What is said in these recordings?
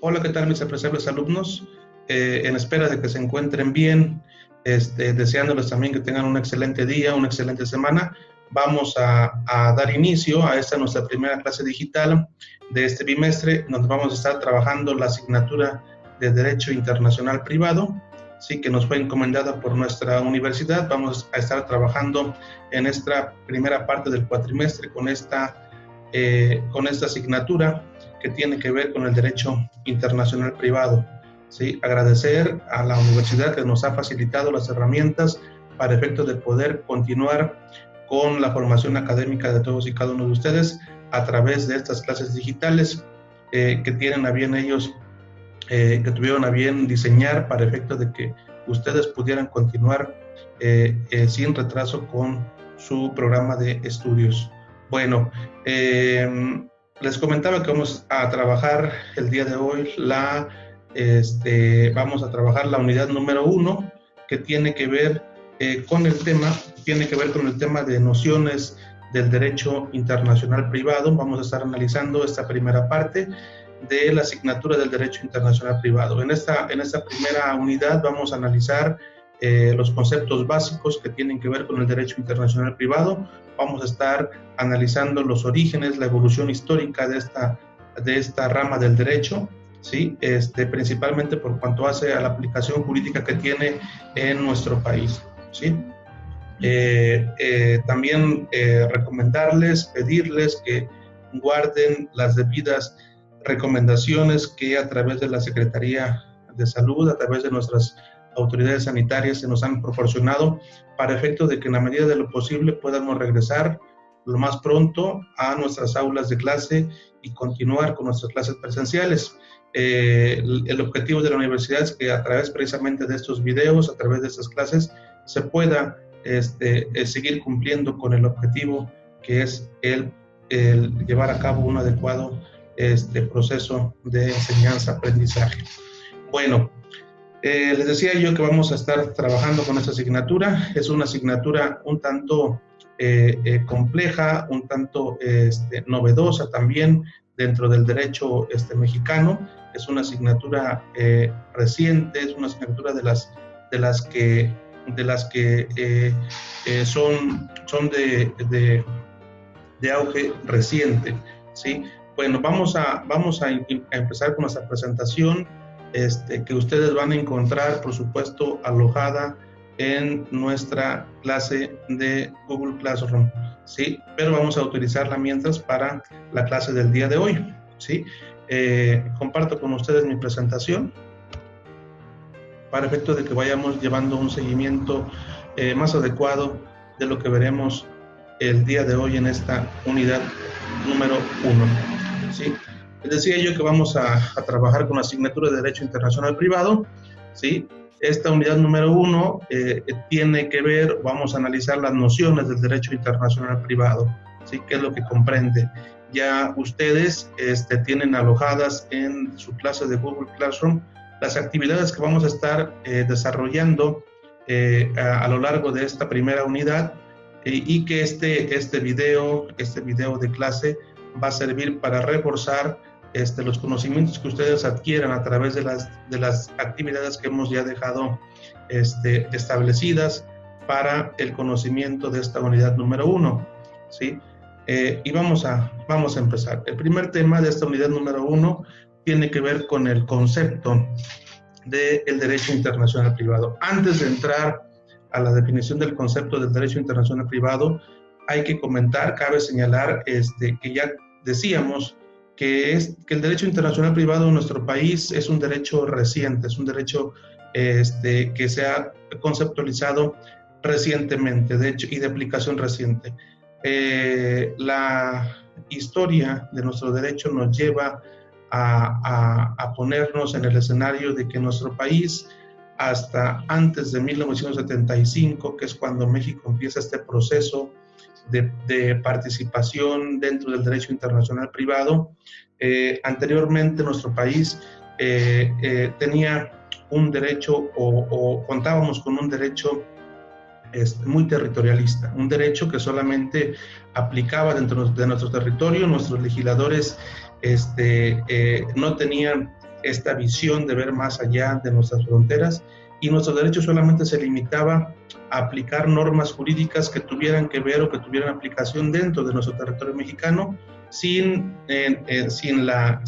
Hola, ¿qué tal mis apreciables alumnos? En espera de que se encuentren bien, deseándoles también que tengan un excelente día, una excelente semana, vamos a dar inicio a esta nuestra primera clase digital de este bimestre, donde vamos a estar trabajando la asignatura de Derecho Internacional Privado, sí, que nos fue encomendada por nuestra universidad. Vamos a estar trabajando en esta primera parte del cuatrimestre con esta asignatura que tiene que ver con el derecho internacional privado. ¿Sí? Agradecer a la universidad que nos ha facilitado las herramientas para efecto de poder continuar con la formación académica de todos y cada uno de ustedes a través de estas clases digitales que tienen a bien ellos, que tuvieron a bien diseñar para efecto de que ustedes pudieran continuar sin retraso con su programa de estudios. Bueno, les comentaba que vamos a trabajar el día de hoy vamos a trabajar la unidad número 1, que tiene que ver con el tema de nociones del derecho internacional privado. Vamos a estar analizando esta primera parte de la asignatura del derecho internacional privado. En esta primera unidad vamos a analizar los conceptos básicos que tienen que ver con el derecho internacional privado. Vamos a estar analizando los orígenes, la evolución histórica de esta rama del derecho, ¿sí? Principalmente por cuanto hace a la aplicación jurídica que tiene en nuestro país, ¿sí? También recomendarles, pedirles que guarden las debidas recomendaciones que a través de la Secretaría de Salud, a través de nuestras autoridades sanitarias se nos han proporcionado para efecto de que en la medida de lo posible podamos regresar lo más pronto a nuestras aulas de clase y continuar con nuestras clases presenciales. El objetivo de la universidad es que a través precisamente de estos videos, a través de estas clases, se pueda seguir cumpliendo con el objetivo que es el llevar a cabo un adecuado proceso de enseñanza-aprendizaje. Bueno, les decía yo que vamos a estar trabajando con esta asignatura. Es una asignatura un tanto compleja, un tanto novedosa también dentro del derecho mexicano. Es una asignatura reciente, es una asignatura de las que son de auge reciente, ¿sí? Bueno, vamos a empezar con nuestra presentación, que ustedes van a encontrar, por supuesto, alojada en nuestra clase de Google Classroom, ¿sí? Pero vamos a utilizarla mientras para la clase del día de hoy, ¿sí? Comparto con ustedes mi presentación para efecto de que vayamos llevando un seguimiento más adecuado de lo que veremos el día de hoy en esta unidad número 1, ¿sí? Les decía yo que vamos a trabajar con la asignatura de Derecho Internacional Privado, ¿sí? Esta unidad número 1 tiene que ver, vamos a analizar las nociones del Derecho Internacional Privado, ¿sí? ¿Qué es lo que comprende? Ya ustedes tienen alojadas en su clase de Google Classroom las actividades que vamos a estar desarrollando a lo largo de esta primera unidad y que este video de clase va a servir para reforzar los conocimientos que ustedes adquieran a través de las actividades que hemos ya dejado establecidas para el conocimiento de esta unidad número 1, ¿sí? Y vamos a empezar. El primer tema de esta unidad número 1 tiene que ver con el concepto del derecho internacional privado. Antes de entrar a la definición del concepto del derecho internacional privado, hay que comentar, cabe señalar que ya decíamos que el derecho internacional privado en nuestro país es un derecho reciente, es un derecho que se ha conceptualizado recientemente, de hecho, y de aplicación reciente. La historia de nuestro derecho nos lleva a ponernos en el escenario de que nuestro país, hasta antes de 1975, que es cuando México empieza este proceso de participación dentro del derecho internacional privado, anteriormente nuestro país tenía un derecho o contábamos con un derecho muy territorialista, un derecho que solamente aplicaba dentro de nuestro territorio. Nuestros legisladores no tenían esta visión de ver más allá de nuestras fronteras, y nuestro derecho solamente se limitaba a aplicar normas jurídicas que tuvieran que ver o que tuvieran aplicación dentro de nuestro territorio mexicano, sin la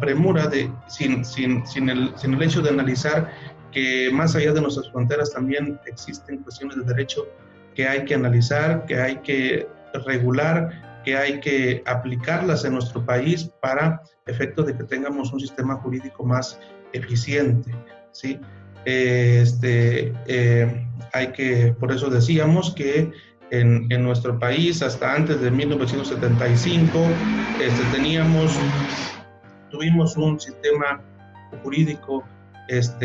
premura, sin el hecho de analizar que más allá de nuestras fronteras también existen cuestiones de derecho que hay que analizar, que hay que regular, que hay que aplicarlas en nuestro país para efecto de que tengamos un sistema jurídico más eficiente, ¿sí? Por eso decíamos que en nuestro país, hasta antes de 1975, tuvimos un sistema jurídico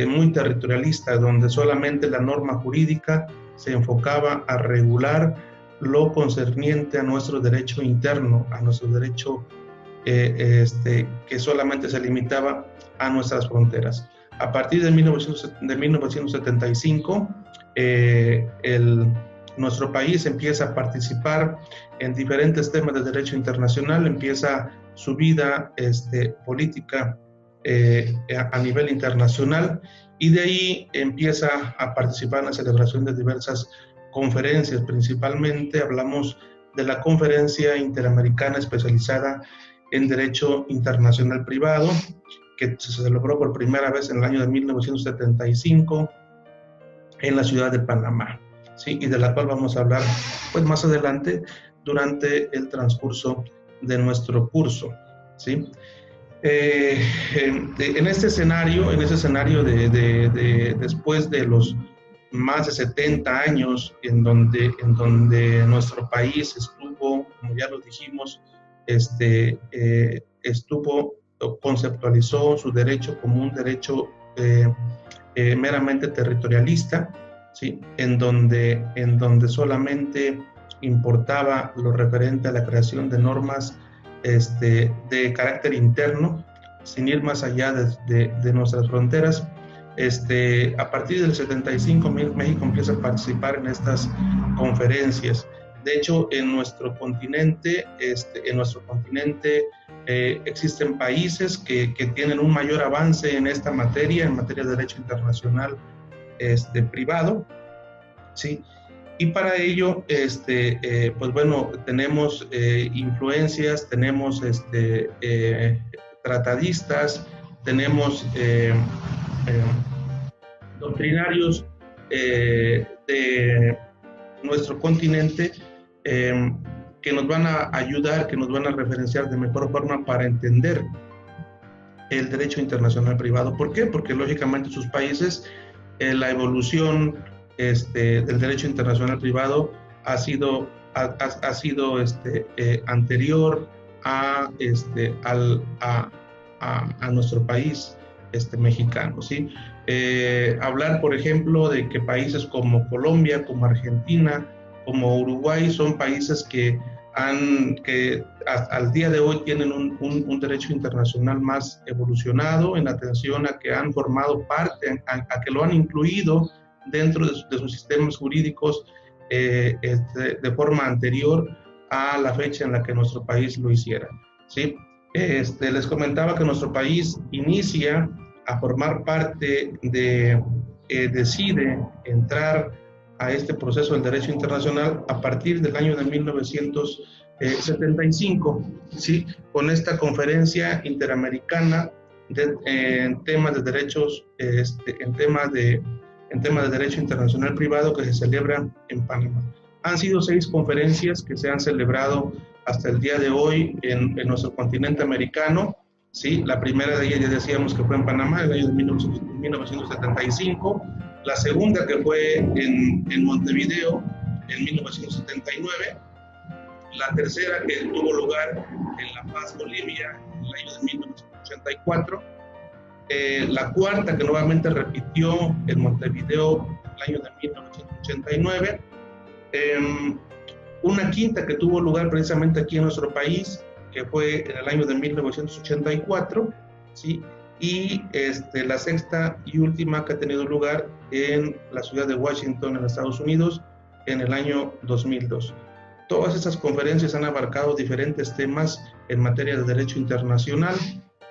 muy territorialista, donde solamente la norma jurídica se enfocaba a regular lo concerniente a nuestro derecho interno, a nuestro derecho que solamente se limitaba a nuestras fronteras. A partir de 1975, nuestro país empieza a participar en diferentes temas de derecho internacional, empieza su vida política a nivel internacional, y de ahí empieza a participar en la celebración de diversas conferencias. Principalmente hablamos de la Conferencia Interamericana Especializada en Derecho Internacional Privado, que se celebró por primera vez en el año de 1975 en la ciudad de Panamá, ¿sí? Y de la cual vamos a hablar pues más adelante durante el transcurso de nuestro curso, ¿sí? En ese escenario después de los más de 70 años en donde nuestro país estuvo, como ya lo dijimos, conceptualizó su derecho como un derecho meramente territorialista, ¿sí? en donde solamente importaba lo referente a la creación de normas de carácter interno, sin ir más allá de nuestras fronteras. A partir del 75 México empieza a participar en estas conferencias. De hecho, en nuestro continente existen países que tienen un mayor avance en esta materia, en materia de derecho internacional privado, ¿sí? Y para ello, pues bueno, tenemos influencias, tenemos tratadistas, tenemos doctrinarios de nuestro continente que nos van a ayudar, que nos van a referenciar de mejor forma para entender el derecho internacional privado. ¿Por qué? Porque lógicamente sus países, la evolución del derecho internacional privado ha sido anterior a nuestro país mexicano, ¿sí? Hablar, por ejemplo, de que países como Colombia, como Argentina, como Uruguay son países que al día de hoy tienen un derecho internacional más evolucionado, en atención a que han formado parte, a que lo han incluido dentro de sus sistemas jurídicos de forma anterior a la fecha en la que nuestro país lo hiciera, ¿sí? Les comentaba que nuestro país inicia a formar parte decide entrar a este proceso del derecho internacional a partir del año de 1975, ¿sí? Con esta conferencia interamericana en temas de derechos, en temas de derecho internacional privado, que se celebra en Panamá. Han sido 6 conferencias que se han celebrado hasta el día de hoy en nuestro continente americano, ¿sí? La primera de ellas ya decíamos que fue en Panamá, en el año de 1975, la segunda que fue en Montevideo en 1979, la tercera que tuvo lugar en La Paz, Bolivia, en el año de 1984, la cuarta que nuevamente repitió en Montevideo en el año de 1989, una quinta que tuvo lugar precisamente aquí en nuestro país, que fue en el año de 1984, ¿sí? Y la sexta y última que ha tenido lugar en la ciudad de Washington, en Estados Unidos, en el año 2002. Todas estas conferencias han abarcado diferentes temas en materia de derecho internacional,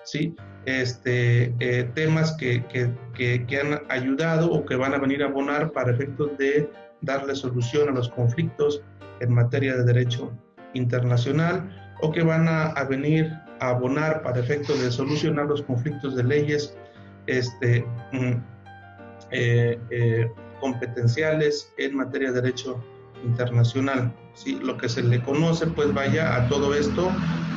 ¿sí? temas que han ayudado o que van a venir a abonar para efectos de darle solución a los conflictos en materia de derecho internacional, o que van a venir a abonar para efectos de solucionar los conflictos de leyes competenciales en materia de derecho internacional. ¿Sí? Lo que se le conoce, pues vaya, a todo esto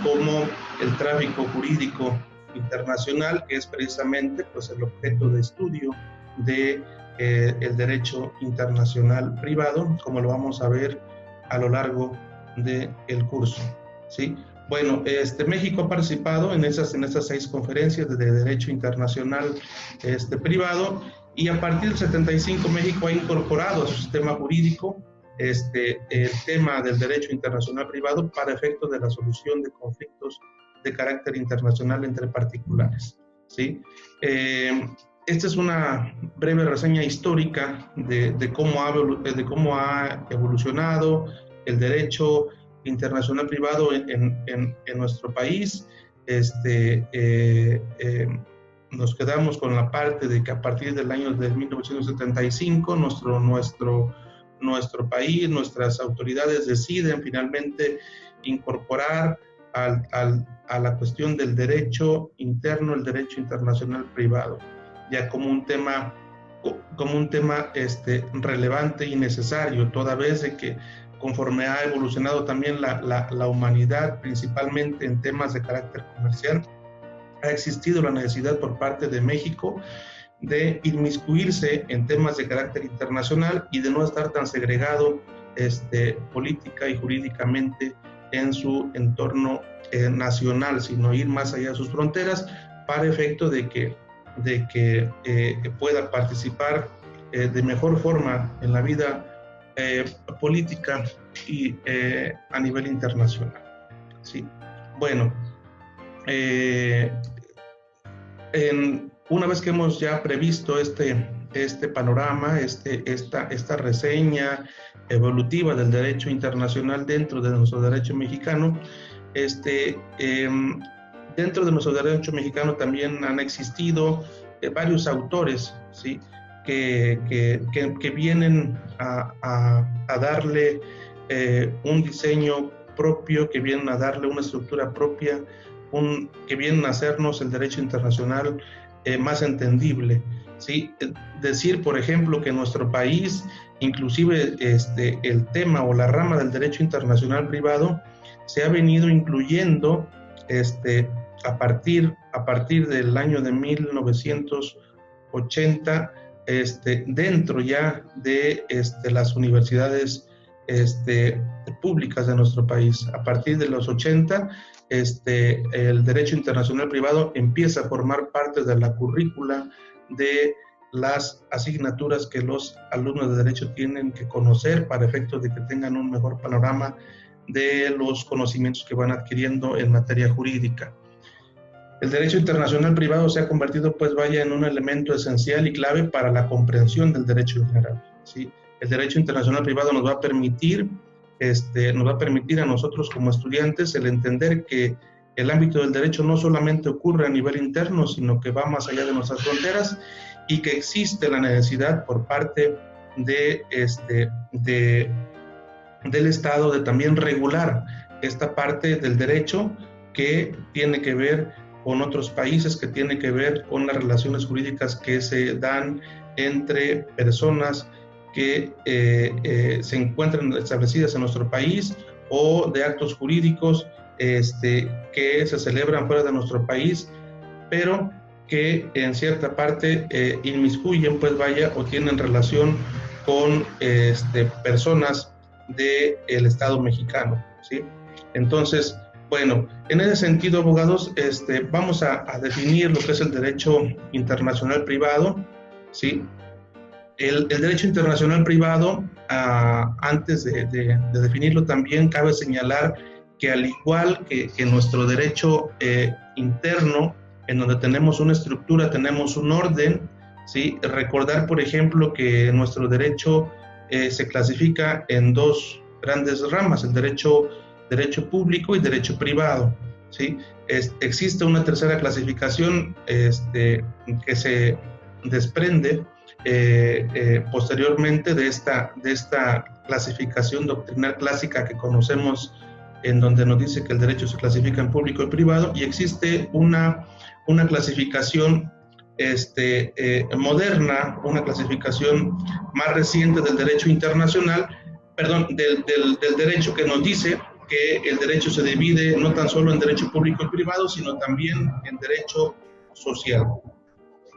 como el tráfico jurídico internacional, que es precisamente pues el objeto de estudio de el derecho internacional privado, como lo vamos a ver a lo largo del curso. ¿Sí? Bueno, México ha participado en esas 6 conferencias de derecho internacional privado, y a partir del 75 México ha incorporado a su sistema jurídico el tema del derecho internacional privado para efectos de la solución de conflictos de carácter internacional entre particulares. ¿Sí? Esta es una breve reseña histórica de cómo ha evolucionado el derecho internacional privado en nuestro país. Nos quedamos con la parte de que a partir del año de 1975 nuestro país, nuestras autoridades deciden finalmente incorporar a la cuestión del derecho interno, el derecho internacional privado, ya como un tema relevante y necesario, toda vez de que conforme ha evolucionado también la humanidad, principalmente en temas de carácter comercial, ha existido la necesidad por parte de México de inmiscuirse en temas de carácter internacional y de no estar tan segregado política y jurídicamente en su entorno nacional, sino ir más allá de sus fronteras para efecto de que pueda participar de mejor forma en la vida política y a nivel internacional. ¿Sí? Bueno, una vez que hemos ya previsto este panorama, esta reseña evolutiva del derecho internacional dentro de nuestro derecho mexicano, dentro de nuestro derecho mexicano también han existido varios autores, ¿sí? que vienen a darle un diseño propio, que vienen a darle una estructura propia, que vienen a hacernos el derecho internacional más entendible. ¿Sí? Decir, por ejemplo, que en nuestro país, inclusive el tema o la rama del derecho internacional privado se ha venido incluyendo a partir del año de 1980 dentro ya de las universidades públicas de nuestro país. A partir de los 80, el derecho internacional privado empieza a formar parte de la currícula de las asignaturas que los alumnos de derecho tienen que conocer para efectos de que tengan un mejor panorama de los conocimientos que van adquiriendo en materia jurídica. El derecho internacional privado se ha convertido, pues vaya, en un elemento esencial y clave para la comprensión del derecho en general. ¿Sí? El derecho internacional privado nos va a permitir a nosotros como estudiantes el entender que el ámbito del derecho no solamente ocurre a nivel interno, sino que va más allá de nuestras fronteras, y que existe la necesidad por parte del Estado de también regular esta parte del derecho que tiene que ver con otros países, que tiene que ver con las relaciones jurídicas que se dan entre personas que se encuentran establecidas en nuestro país, o de actos jurídicos que se celebran fuera de nuestro país, pero que en cierta parte inmiscuyen, pues vaya, o tienen relación con personas del Estado mexicano, ¿sí? Entonces, bueno, en ese sentido, abogados, vamos a definir lo que es el derecho internacional privado, ¿sí? El derecho internacional privado, antes de definirlo, también cabe señalar que al igual que nuestro derecho interno, en donde tenemos una estructura, tenemos un orden, ¿sí? Recordar, por ejemplo, que nuestro derecho se clasifica en dos grandes ramas, el derecho público y derecho privado, ¿sí? Existe una tercera clasificación que se desprende posteriormente de esta clasificación doctrinal clásica que conocemos, en donde nos dice que el derecho se clasifica en público y privado, y existe una clasificación moderna, una clasificación más reciente del derecho internacional, del derecho, que nos dice que el derecho se divide no tan solo en derecho público y privado, sino también en derecho social,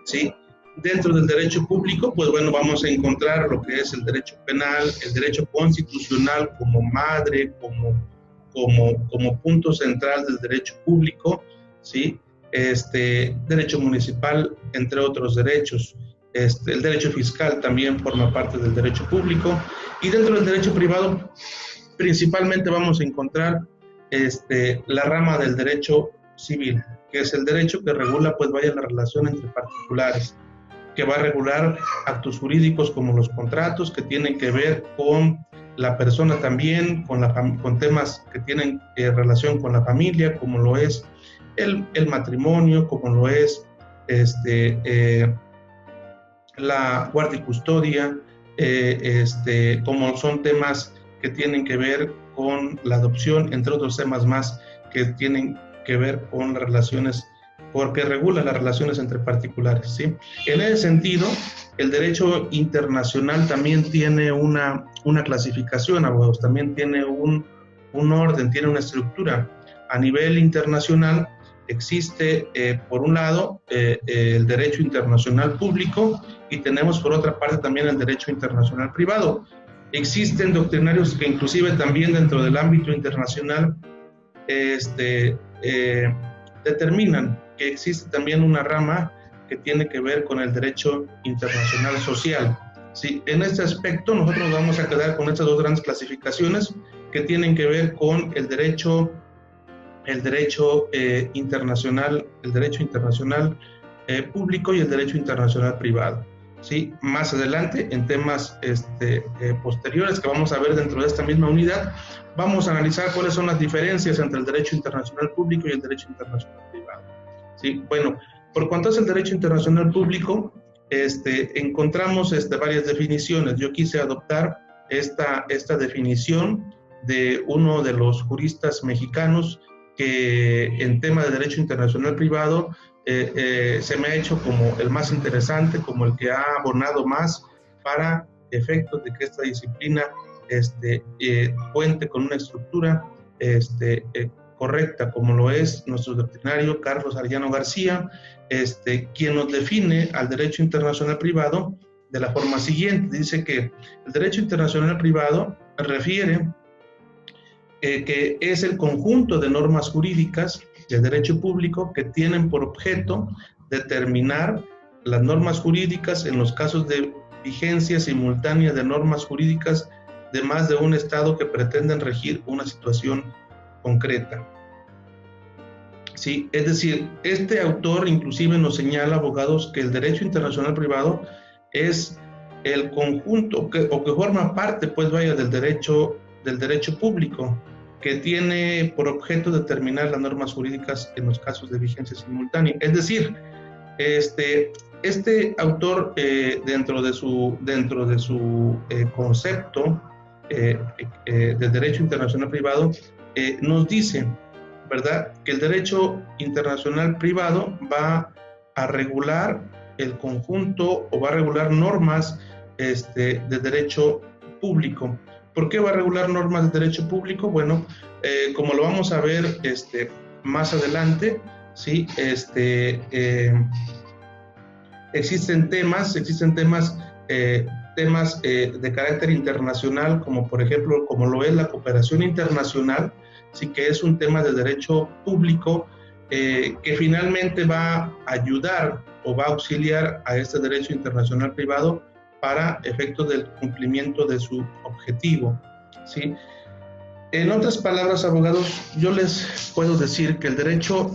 ¿sí? Dentro del derecho público, pues bueno, vamos a encontrar lo que es el derecho penal, el derecho constitucional como madre, como punto central del derecho público, ¿sí? Derecho municipal, entre otros derechos. El derecho fiscal también forma parte del derecho público, y dentro del derecho privado principalmente vamos a encontrar la rama del derecho civil, que es el derecho que regula, pues vaya, la relación entre particulares, que va a regular actos jurídicos como los contratos, que tienen que ver con la persona también, con temas que tienen relación con la familia, como lo es el matrimonio, como lo es la guardia y custodia, como son temas que tienen que ver con la adopción, entre otros temas más que tienen que ver con las relaciones, porque regula las relaciones entre particulares, ¿sí? En ese sentido, el derecho internacional también tiene una clasificación, abogados, también tiene un orden, tiene una estructura. A nivel internacional existe, por un lado, el derecho internacional público, y tenemos por otra parte también el derecho internacional privado. Existen doctrinarios que inclusive también dentro del ámbito internacional determinan que existe también una rama que tiene que ver con el derecho internacional social. Sí, en este aspecto nosotros vamos a quedar con estas dos grandes clasificaciones que tienen que ver con el derecho internacional público y el derecho internacional privado. ¿Sí? Más adelante, en temas posteriores que vamos a ver dentro de esta misma unidad, vamos a analizar cuáles son las diferencias entre el derecho internacional público y el derecho internacional privado. ¿Sí? Bueno, por cuanto es el derecho internacional público, encontramos varias definiciones. Yo quise adoptar esta definición de uno de los juristas mexicanos que en tema de derecho internacional privado se me ha hecho como el más interesante, como el que ha abonado más para efectos de que esta disciplina cuente con una estructura correcta, como lo es nuestro doctrinario Carlos Arellano García, quien nos define al derecho internacional privado de la forma siguiente. Dice que el derecho internacional privado refiere que es el conjunto de normas jurídicas de derecho público que tienen por objeto determinar las normas jurídicas en los casos de vigencia simultánea de normas jurídicas de más de un estado que pretenden regir una situación concreta. Sí, es decir, este autor inclusive nos señala, abogados, que el derecho internacional privado es el conjunto que forma parte, pues vaya, del derecho público, que tiene por objeto determinar las normas jurídicas en los casos de vigencia simultánea. Es decir, este autor, dentro de su concepto de derecho internacional privado, nos dice, ¿verdad?, que el derecho internacional privado va a regular el conjunto o va a regular normas de derecho público. ¿Por qué va a regular normas de derecho público? Bueno, como lo vamos a ver más adelante, ¿sí? Existen temas de carácter internacional, como por ejemplo, como lo es la cooperación internacional, sí, que es un tema de derecho público que finalmente va a ayudar o va a auxiliar a este derecho internacional privado para efectos del cumplimiento de su objetivo, ¿sí? En otras palabras, abogados, yo les puedo decir que el derecho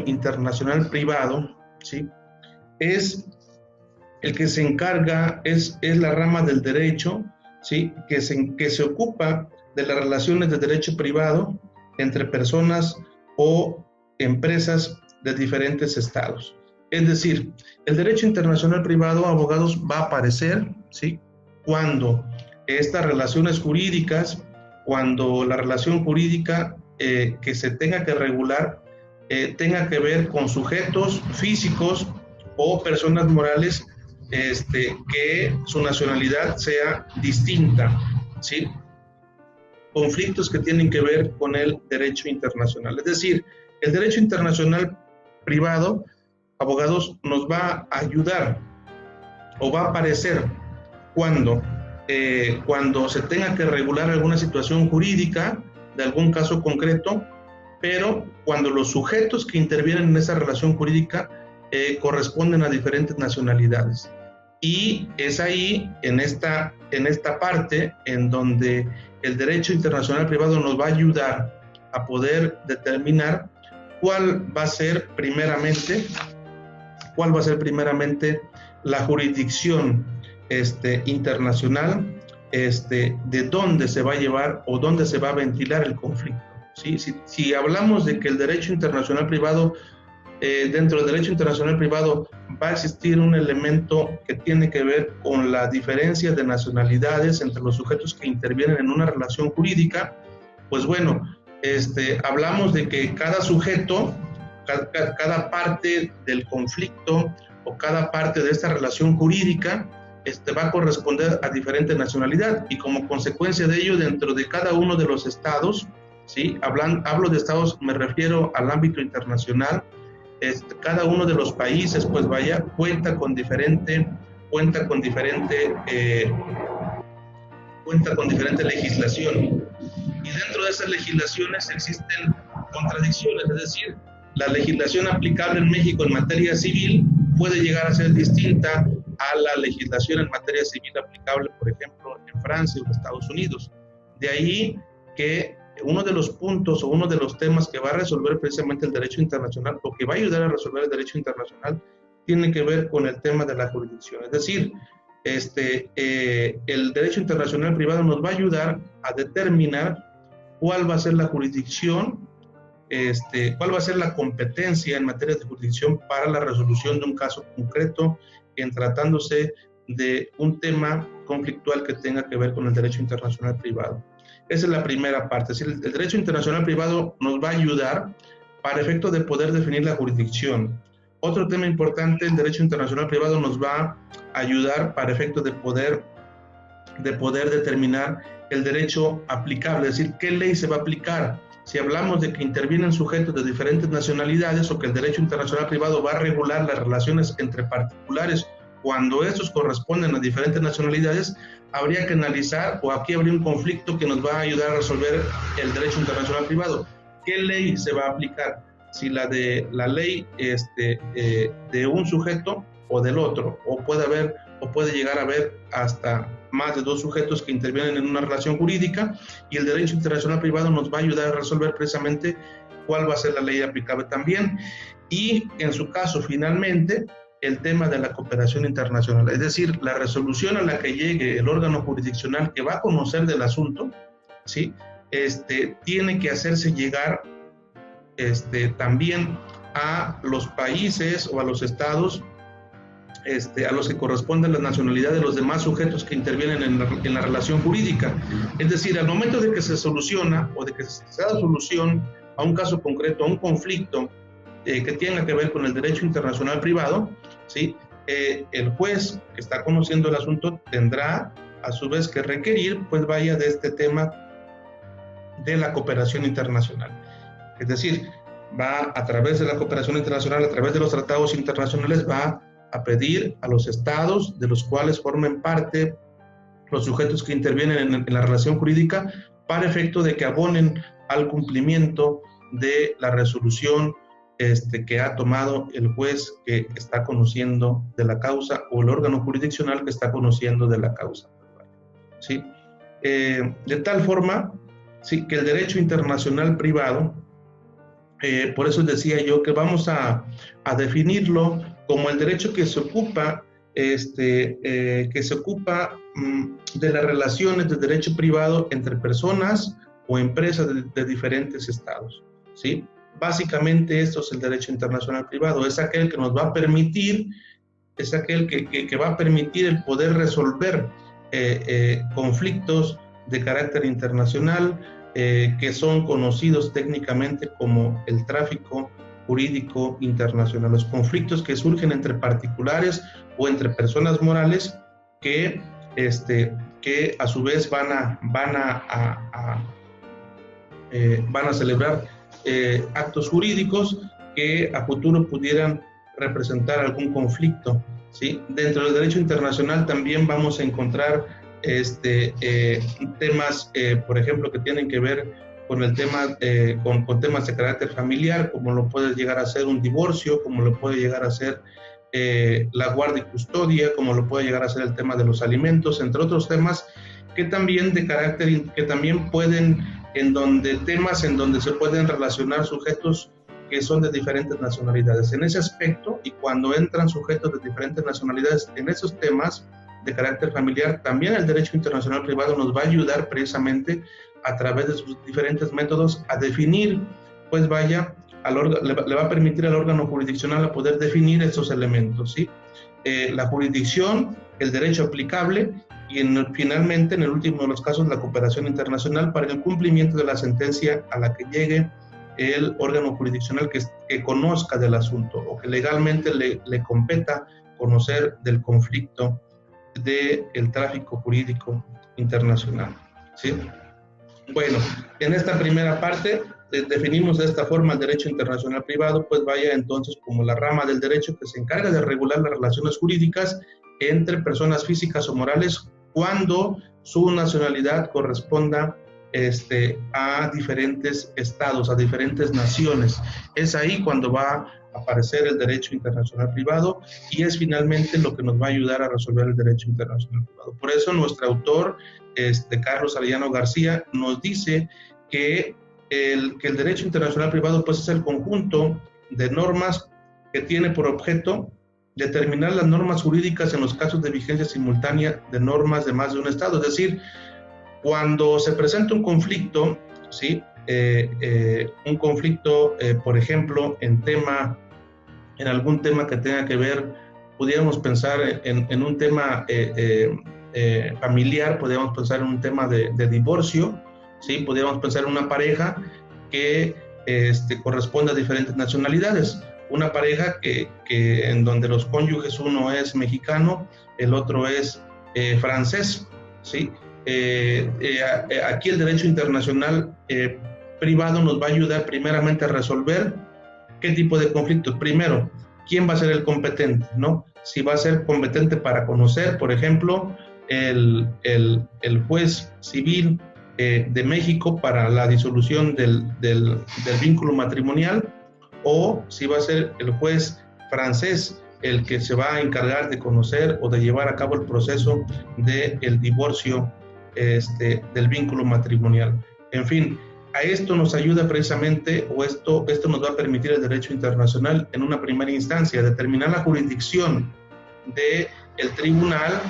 internacional privado, ¿sí?, es el que se encarga, es la rama del derecho, ¿sí?, que se ocupa de las relaciones de derecho privado entre personas o empresas de diferentes estados. Es decir, el derecho internacional privado, abogados, va a aparecer, ¿sí?, cuando estas relaciones jurídicas, cuando la relación jurídica que se tenga que regular tenga que ver con sujetos físicos o personas morales que su nacionalidad sea distinta, ¿sí? Conflictos que tienen que ver con el derecho internacional. Es decir, el derecho internacional privado, abogados, nos va a ayudar o va a aparecer cuando se tenga que regular alguna situación jurídica de algún caso concreto, pero cuando los sujetos que intervienen en esa relación jurídica corresponden a diferentes nacionalidades. Y es ahí, en esta parte, en donde el derecho internacional privado nos va a ayudar a poder determinar cuál va a ser primeramente la jurisdicción internacional, de dónde se va a llevar o dónde se va a ventilar el conflicto, ¿sí? Si hablamos de que el derecho internacional privado, dentro del derecho internacional privado va a existir un elemento que tiene que ver con la diferencia de nacionalidades entre los sujetos que intervienen en una relación jurídica, pues bueno, hablamos de que cada sujeto, cada parte del conflicto o cada parte de esta relación jurídica va a corresponder a diferente nacionalidad, y como consecuencia de ello, dentro de cada uno de los estados, ¿sí? Hablo de estados, me refiero al ámbito internacional, cada uno de los países, pues vaya, cuenta con diferente legislación, y dentro de esas legislaciones existen contradicciones, es decir, la legislación aplicable en México en materia civil puede llegar a ser distinta a la legislación en materia civil aplicable, por ejemplo, en Francia o en Estados Unidos. De ahí que uno de los puntos o uno de los temas que va a resolver precisamente el derecho internacional, o que va a ayudar a resolver el derecho internacional, tiene que ver con el tema de la jurisdicción. Es decir, el derecho internacional privado nos va a ayudar a determinar cuál va a ser la jurisdicción, cuál va a ser la competencia en materia de jurisdicción para la resolución de un caso concreto, en tratándose de un tema conflictual que tenga que ver con el derecho internacional privado. Esa es la primera parte. Es decir, el derecho internacional privado nos va a ayudar para efecto de poder definir la jurisdicción. Otro tema importante, el derecho internacional privado nos va a ayudar para efecto de poder determinar el derecho aplicable, es decir, qué ley se va a aplicar. Si hablamos de que intervienen sujetos de diferentes nacionalidades, o que el derecho internacional privado va a regular las relaciones entre particulares cuando estos corresponden a diferentes nacionalidades, habría que analizar, o aquí habría un conflicto que nos va a ayudar a resolver el derecho internacional privado. ¿Qué ley se va a aplicar? Si la ley de un sujeto o del otro, o puede llegar a haber hasta más de dos sujetos que intervienen en una relación jurídica, y el derecho internacional privado nos va a ayudar a resolver precisamente cuál va a ser la ley aplicable también. Y en su caso, finalmente, el tema de la cooperación internacional, es decir, la resolución a la que llegue el órgano jurisdiccional que va a conocer del asunto, ¿sí? Tiene que hacerse llegar también a los países o a los estados a los que corresponden la nacionalidad de los demás sujetos que intervienen en la relación jurídica. Es decir, al momento de que se soluciona o de que se da solución a un caso concreto, a un conflicto que tenga que ver con el derecho internacional privado, ¿sí? El juez que está conociendo el asunto tendrá a su vez que requerir, pues vaya, de este tema de la cooperación internacional. Es decir, va a través de la cooperación internacional, a través de los tratados internacionales, va a pedir a los estados de los cuales formen parte los sujetos que intervienen en la relación jurídica, para efecto de que abonen al cumplimiento de la resolución que ha tomado el juez que está conociendo de la causa, o el órgano jurisdiccional que está conociendo de la causa, ¿sí? De tal forma, sí, que el derecho internacional privado, por eso decía yo que vamos a definirlo como el derecho que se ocupa, de las relaciones de derecho privado entre personas o empresas de diferentes estados, ¿sí? Básicamente esto es el derecho internacional privado, es aquel que nos va a permitir, es aquel que va a permitir el poder resolver conflictos de carácter internacional que son conocidos técnicamente como el tráfico jurídico internacional, los conflictos que surgen entre particulares o entre personas morales que a su vez van a celebrar actos jurídicos que a futuro pudieran representar algún conflicto, ¿sí? Dentro del derecho internacional también vamos a encontrar temas, por ejemplo, que tienen que ver con el tema, con temas de carácter familiar, como lo puede llegar a ser un divorcio, como lo puede llegar a ser la guardia y custodia, como lo puede llegar a ser el tema de los alimentos, entre otros temas que también de carácter, que también pueden, temas en donde se pueden relacionar sujetos que son de diferentes nacionalidades. En ese aspecto, y cuando entran sujetos de diferentes nacionalidades en esos temas de carácter familiar, también el derecho internacional privado nos va a ayudar precisamente a través de sus diferentes métodos a definir, pues vaya, le va a permitir al órgano jurisdiccional a poder definir estos elementos, ¿sí? La jurisdicción, el derecho aplicable y finalmente, en el último de los casos, la cooperación internacional para el cumplimiento de la sentencia a la que llegue el órgano jurisdiccional que conozca del asunto o que legalmente le competa conocer del conflicto del tráfico jurídico internacional, ¿sí? Bueno, en esta primera parte definimos de esta forma el derecho internacional privado, pues vaya entonces como la rama del derecho que se encarga de regular las relaciones jurídicas entre personas físicas o morales cuando su nacionalidad corresponda a diferentes estados, a diferentes naciones. Es ahí cuando va a aparecer el derecho internacional privado y es finalmente lo que nos va a ayudar a resolver el derecho internacional privado. Por eso nuestro autor, Carlos Arellano García, nos dice que el derecho internacional privado pues es el conjunto de normas que tiene por objeto determinar las normas jurídicas en los casos de vigencia simultánea de normas de más de un estado. Es decir, cuando se presenta un conflicto, ¿sí? Un conflicto, por ejemplo, en algún tema que tenga que ver, pudiéramos pensar en un tema familiar, podríamos pensar en un tema de divorcio, ¿sí? Podríamos pensar en una pareja que corresponde a diferentes nacionalidades. Una pareja en donde los cónyuges, uno es mexicano, el otro es francés, ¿sí? Aquí el derecho internacional privado nos va a ayudar primeramente a resolver qué tipo de conflictos. Primero, ¿quién va a ser el competente, ¿no? Si va a ser competente para conocer, por ejemplo, el juez civil de México para la disolución del vínculo matrimonial, o si va a ser el juez francés el que se va a encargar de conocer o de llevar a cabo el proceso del divorcio del vínculo matrimonial. En fin, a esto nos ayuda precisamente, o esto nos va a permitir el derecho internacional en una primera instancia, determinar la jurisdicción del tribunal,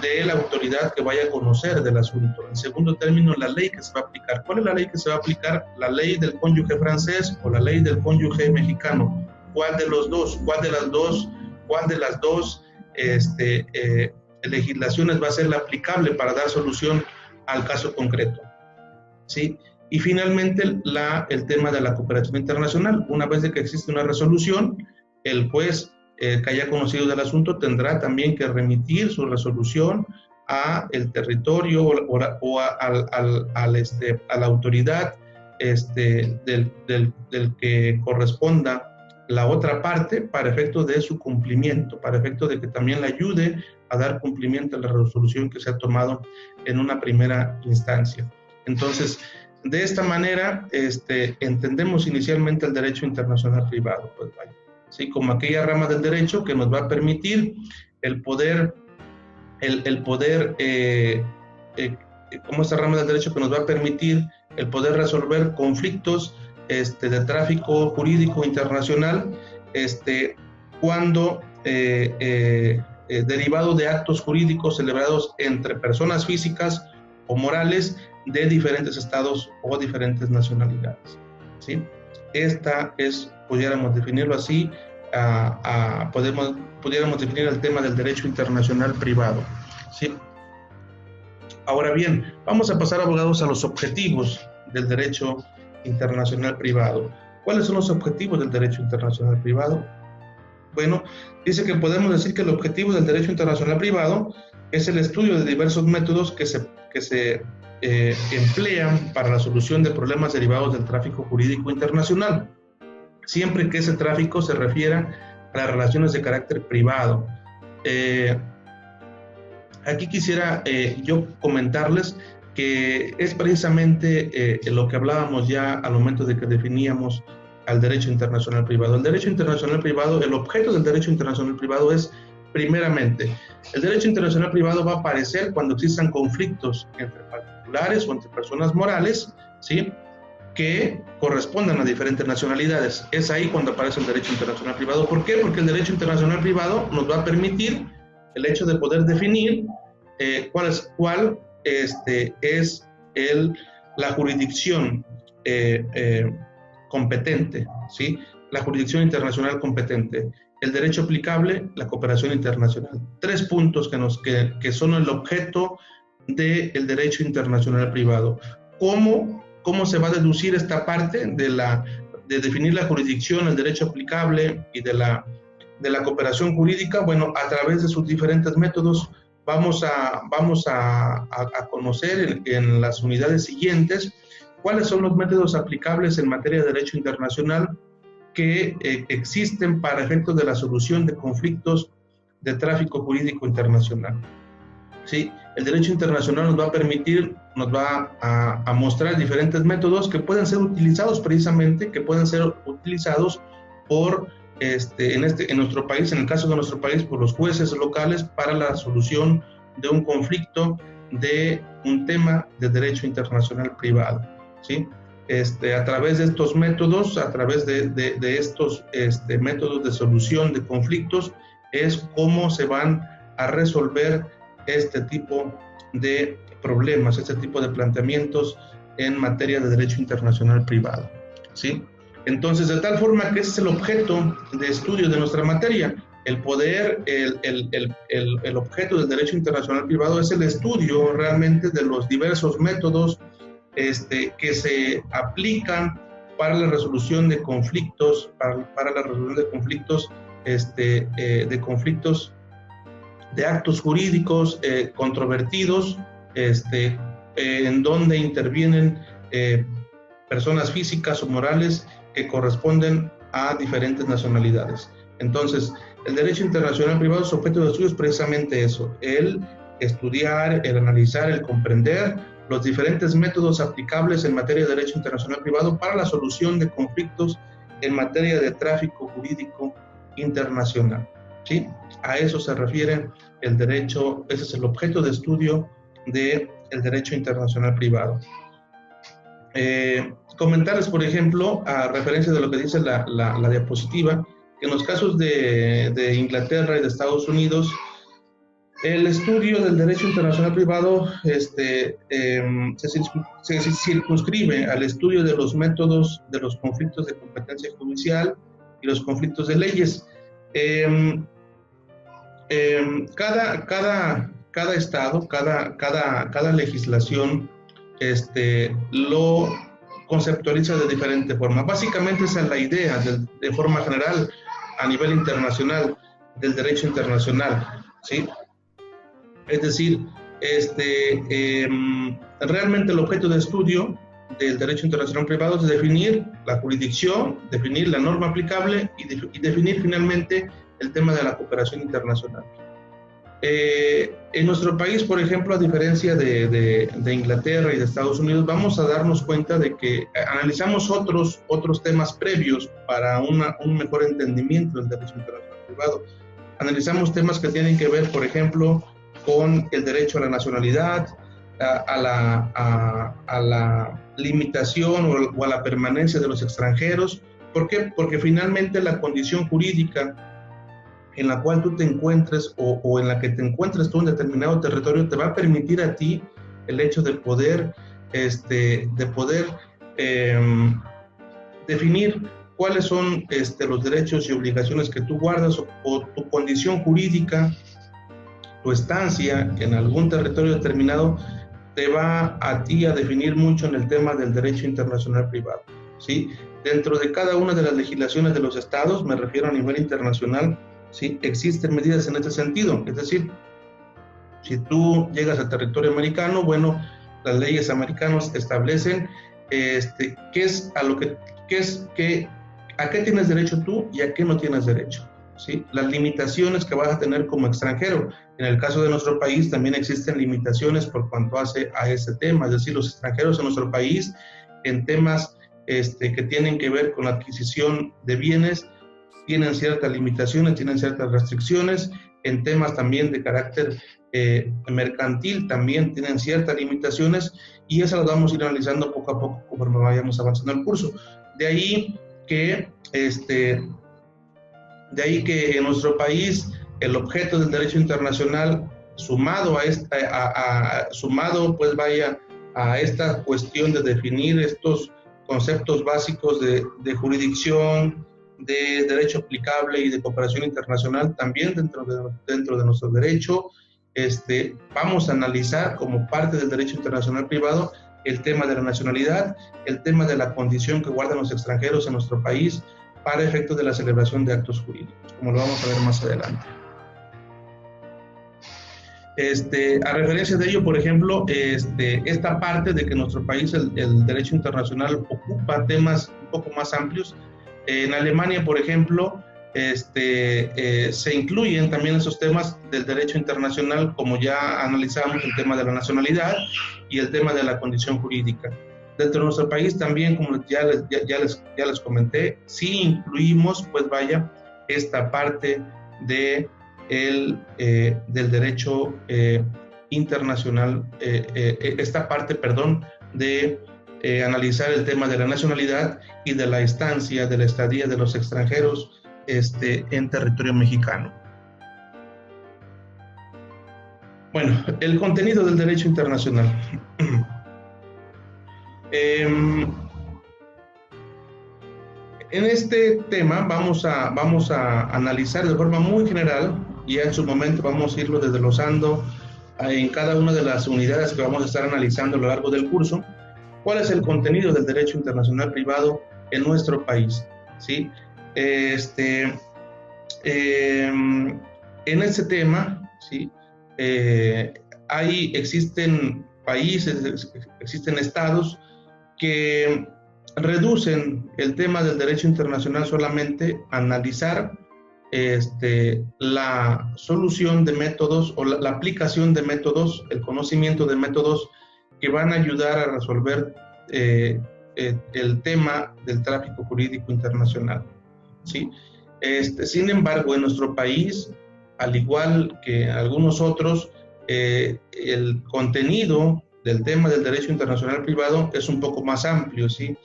de la autoridad que vaya a conocer del asunto. En segundo término, la ley que se va a aplicar. ¿Cuál es la ley que se va a aplicar? ¿La ley del cónyuge francés o la ley del cónyuge mexicano? ¿Cuál de los dos? ¿Cuál de las dos legislaciones va a ser la aplicable para dar solución al caso concreto? ¿Sí? Y finalmente el tema de la cooperación internacional. Una vez de que existe una resolución, el juez que haya conocido del asunto tendrá también que remitir su resolución a el territorio o a la autoridad del que corresponda la otra parte para efecto de su cumplimiento, para efecto de que también le ayude a dar cumplimiento a la resolución que se ha tomado en una primera instancia. Entonces, de esta manera entendemos inicialmente el derecho internacional privado, pues vaya, ¿sí? Como aquella rama del derecho que nos va a permitir como esta rama del derecho que nos va a permitir el poder resolver conflictos de tráfico jurídico internacional cuando derivado de actos jurídicos celebrados entre personas físicas o morales de diferentes estados o diferentes nacionalidades, ¿sí? esta es, pudiéramos definirlo así, pudiéramos definir el tema del derecho internacional privado, ¿sí? Ahora bien, vamos a pasar, abogados, a los objetivos del derecho internacional privado. ¿Cuáles son los objetivos del derecho internacional privado? Bueno, dice que podemos decir que el objetivo del derecho internacional privado es el estudio de diversos métodos que se emplean para la solución de problemas derivados del tráfico jurídico internacional, siempre que ese tráfico se refiera a las relaciones de carácter privado. Aquí quisiera yo comentarles que es precisamente lo que hablábamos ya al momento de que definíamos al derecho internacional privado. El derecho internacional privado, el objeto del derecho internacional privado es, primeramente, el derecho internacional privado va a aparecer cuando existan conflictos entre particulares o entre personas morales, ¿sí?, que correspondan a diferentes nacionalidades. Es ahí cuando aparece el derecho internacional privado. ¿Por qué? Porque el derecho internacional privado nos va a permitir el hecho de poder definir cuál es la jurisdicción competente, ¿sí?, la jurisdicción internacional competente, el derecho aplicable, la cooperación internacional. Tres puntos que son el objeto del derecho internacional privado. ¿Cómo se va a deducir esta parte de definir la jurisdicción, el derecho aplicable y de la cooperación jurídica? Bueno, a través de sus diferentes métodos vamos a conocer en las unidades siguientes cuáles son los métodos aplicables en materia de derecho internacional que existen para efectos de la solución de conflictos de tráfico jurídico internacional. ¿Sí? El derecho internacional nos va a permitir, nos va a mostrar diferentes métodos que pueden ser utilizados precisamente, que pueden ser utilizados por, en nuestro país, en el caso de nuestro país, por los jueces locales para la solución de un conflicto de un tema de derecho internacional privado, ¿sí? A través de estos métodos, a través de estos métodos de solución de conflictos, es cómo se van a resolver este tipo de problemas, este tipo de planteamientos en materia de derecho internacional privado, ¿sí? Entonces, de tal forma que ese es el objeto de estudio de nuestra materia. El objeto del derecho internacional privado es el estudio realmente de los diversos métodos que se aplican para la resolución de conflictos, para la resolución de conflictos, de actos jurídicos controvertidos, en donde intervienen personas físicas o morales que corresponden a diferentes nacionalidades. Entonces, el derecho internacional privado, su objeto de estudio es precisamente eso, el estudiar, el analizar, el comprender los diferentes métodos aplicables en materia de derecho internacional privado para la solución de conflictos en materia de tráfico jurídico internacional, ¿sí? A eso se refiere el derecho, ese es el objeto de estudio del derecho internacional privado. Comentarles, por ejemplo, a referencia de lo que dice la diapositiva, que en los casos de Inglaterra y de Estados Unidos, el estudio del derecho internacional privado se circunscribe al estudio de los métodos de los conflictos de competencia judicial y los conflictos de leyes. Cada estado, cada legislación lo conceptualiza de diferente forma. Básicamente esa es la idea de forma general a nivel internacional del derecho internacional, ¿sí? Es decir, realmente el objeto de estudio del derecho internacional privado es definir la jurisdicción, definir la norma aplicable y definir finalmente el tema de la cooperación internacional. En nuestro país, por ejemplo, a diferencia de Inglaterra y de Estados Unidos, vamos a darnos cuenta de que analizamos otros temas previos para un mejor entendimiento del derecho internacional privado. Analizamos temas que tienen que ver, por ejemplo, con el derecho a la nacionalidad, a la limitación o a la permanencia de los extranjeros. ¿Por qué? Porque finalmente la condición jurídica en la cual tú te encuentres o en la que te encuentres tú en determinado territorio te va a permitir a ti el hecho de poder definir cuáles son los derechos y obligaciones que tú guardas o tu condición jurídica, tu estancia en algún territorio determinado, te va a ti a definir mucho en el tema del derecho internacional privado, ¿sí? Dentro de cada una de las legislaciones de los estados, me refiero a nivel internacional, ¿sí? Existen medidas en este sentido, es decir, si tú llegas al territorio americano, bueno, las leyes americanas establecen a qué tienes derecho tú y a qué no tienes derecho, ¿sí? Las limitaciones que vas a tener como extranjero. En el caso de nuestro país también existen limitaciones por cuanto hace a ese tema, es decir, los extranjeros en nuestro país en temas que tienen que ver con la adquisición de bienes tienen ciertas limitaciones, tienen ciertas restricciones, en temas también de carácter mercantil también tienen ciertas limitaciones y esas las vamos a ir analizando poco a poco conforme vayamos avanzando el curso. De ahí que en nuestro país el objeto del derecho internacional sumado a esta cuestión de definir estos conceptos básicos de jurisdicción, de derecho aplicable y de cooperación internacional, también dentro de nuestro derecho, vamos a analizar como parte del derecho internacional privado el tema de la nacionalidad, el tema de la condición que guardan los extranjeros en nuestro país para efectos de la celebración de actos jurídicos, como lo vamos a ver más adelante. A referencia de ello, por ejemplo, esta parte de que en nuestro país el derecho internacional ocupa temas un poco más amplios. En Alemania, por ejemplo, se incluyen también esos temas del derecho internacional, como ya analizamos el tema de la nacionalidad y el tema de la condición jurídica. Dentro de nuestro país también, como ya les comenté, sí incluimos, pues vaya, esta parte del derecho internacional, esta parte, perdón, de analizar el tema de la nacionalidad y de la estancia, de la estadía de los extranjeros en territorio mexicano. Bueno, el contenido del derecho internacional. En este tema vamos a analizar de forma muy general, y en su momento vamos a irlo desglosando en cada una de las unidades que vamos a estar analizando a lo largo del curso, cuál es el contenido del derecho internacional privado en nuestro país, ¿sí? En este tema, ¿sí? Existen países, existen estados que reducen el tema del derecho internacional solamente a analizar la solución de métodos o la aplicación de métodos, el conocimiento de métodos que van a ayudar a resolver el tema del tráfico jurídico internacional, ¿sí? Sin embargo, en nuestro país, al igual que algunos otros, el contenido del tema del derecho internacional privado es un poco más amplio, ¿sí?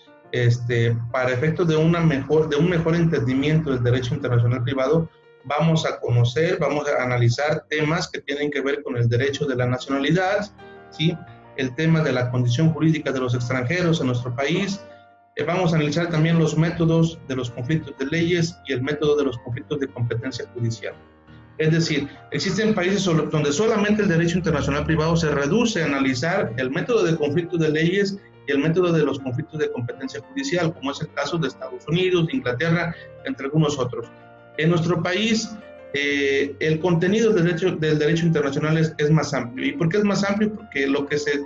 Para efectos de un mejor entendimiento del derecho internacional privado, vamos a conocer, vamos a analizar temas que tienen que ver con el derecho de la nacionalidad, ¿sí? El tema de la condición jurídica de los extranjeros en nuestro país. Vamos a analizar también los métodos de los conflictos de leyes y el método de los conflictos de competencia judicial. Es decir, existen países donde solamente el derecho internacional privado se reduce a analizar el método de conflictos de leyes y el método de los conflictos de competencia judicial, como es el caso de Estados Unidos, de Inglaterra, entre algunos otros. En nuestro país, el contenido del derecho internacional es más amplio. ¿Y por qué es más amplio? Porque lo que se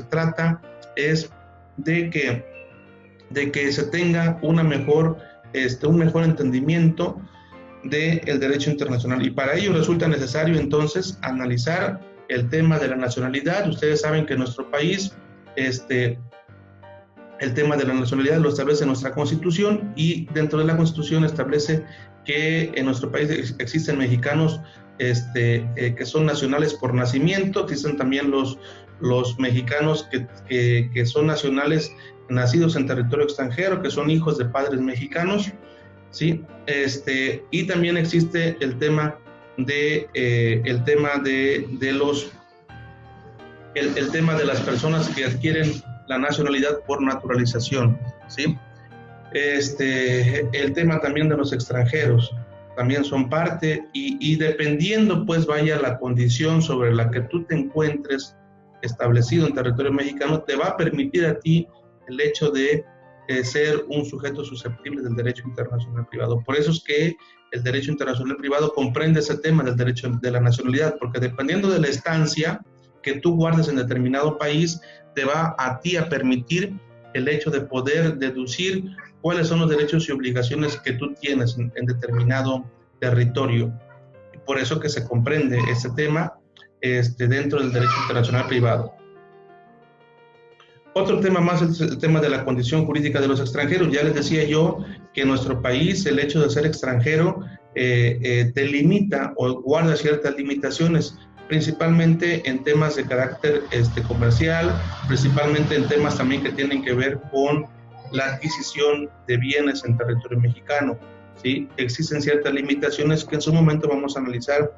trata es de que se tenga un mejor entendimiento del derecho internacional. Y para ello resulta necesario entonces analizar el tema de la nacionalidad. Ustedes saben que en nuestro país el tema de la nacionalidad lo establece nuestra Constitución, y dentro de la Constitución establece que en nuestro país existen mexicanos que son nacionales por nacimiento. Existen también los mexicanos que son nacionales nacidos en territorio extranjero, que son hijos de padres mexicanos, ¿sí? Y también existe el tema de las personas que adquieren la nacionalidad por naturalización, ¿sí? El tema también de los extranjeros, también son parte y dependiendo pues vaya la condición sobre la que tú te encuentres establecido en territorio mexicano, te va a permitir a ti el hecho de ser un sujeto susceptible del derecho internacional privado. Por eso es que el derecho internacional privado comprende ese tema del derecho de la nacionalidad, porque dependiendo de la estancia que tú guardes en determinado país, te va a ti a permitir el hecho de poder deducir cuáles son los derechos y obligaciones que tú tienes en determinado territorio. Y por eso que se comprende ese tema dentro del derecho internacional privado. Otro tema más es el tema de la condición jurídica de los extranjeros. Ya les decía yo que en nuestro país el hecho de ser extranjero te limita o guarda ciertas limitaciones, principalmente en temas de carácter comercial, principalmente en temas también que tienen que ver con la adquisición de bienes en territorio mexicano, ¿sí? Existen ciertas limitaciones que en su momento vamos a analizar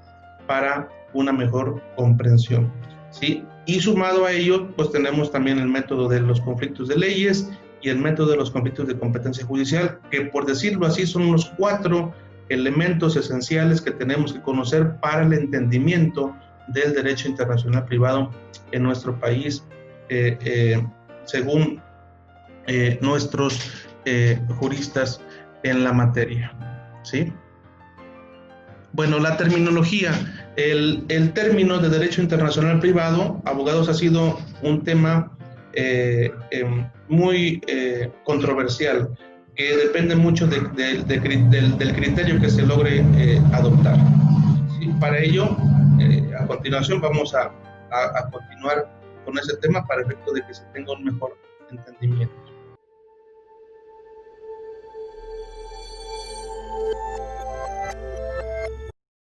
para una mejor comprensión, ¿sí? Y sumado a ello, pues tenemos también el método de los conflictos de leyes y el método de los conflictos de competencia judicial, que por decirlo así son los 4 elementos esenciales que tenemos que conocer para el entendimiento del derecho internacional privado en nuestro país, según nuestros juristas en la materia, ¿sí? Bueno, la terminología, el término de derecho internacional privado, abogados, ha sido un tema muy controversial, que depende mucho del criterio que se logre adoptar. ¿Sí? Para ello, a continuación vamos a continuar con ese tema para efecto de que se tenga un mejor entendimiento.